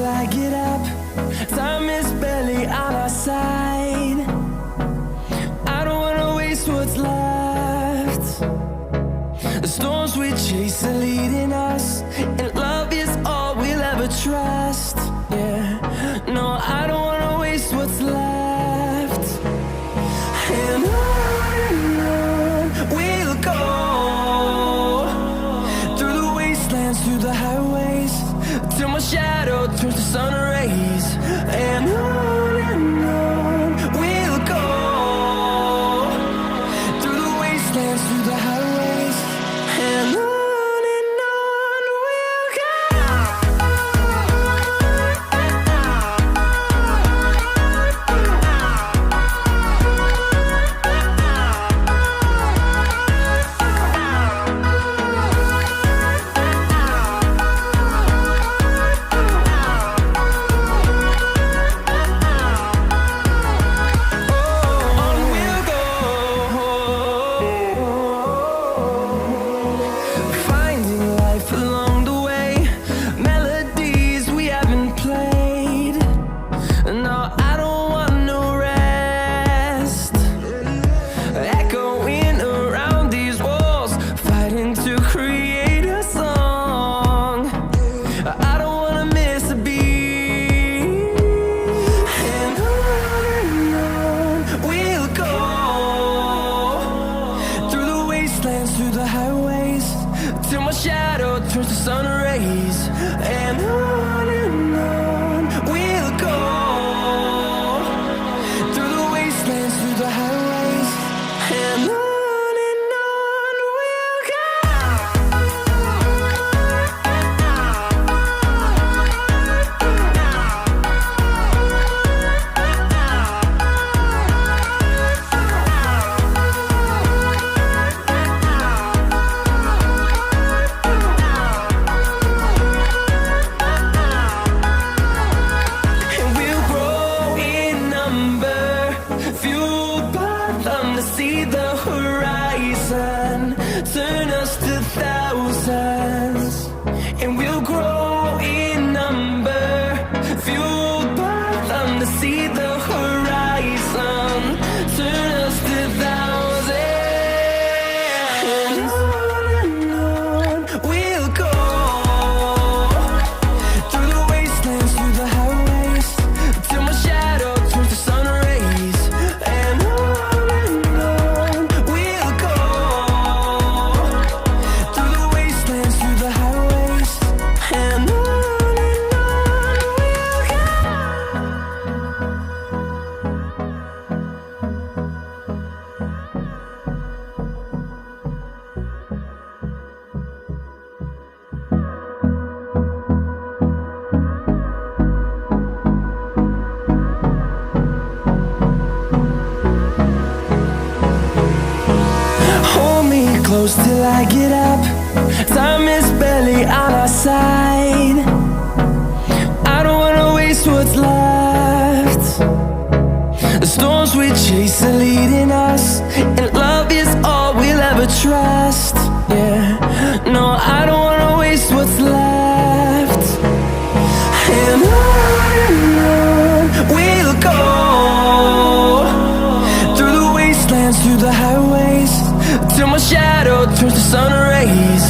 I get up. Time is barely on our side. I don't wanna waste what's left. The storms we chase are leading us, and love is all we'll ever trust. Yeah, no, I don't wanna waste what's left. And on we'll go, through the wastelands, through the highways, till my shadow turns to sun rays. And on we'll go, through the wastelands, through the highways, and on we'll go. Through the highways, till my shadow turns to sun rays. And on we'll go, through the wastelands, through the highways, and on we'll go. See the horizon, turn us to thousands, and we'll grow in number, fueled by them. To see the horizon, turn us to thousands, and on we'll go, through the wastelands, through the highways, till my shadow turns to sun rays. And close till I get up. Time is barely on our side. I don't wanna waste what's left. The storms we chase are leading us, and love is all we'll ever trust. Yeah, no, I don't wanna waste what's left. And on we'll go, through the wastelands, through the highways, till my shadow turns to sun rays.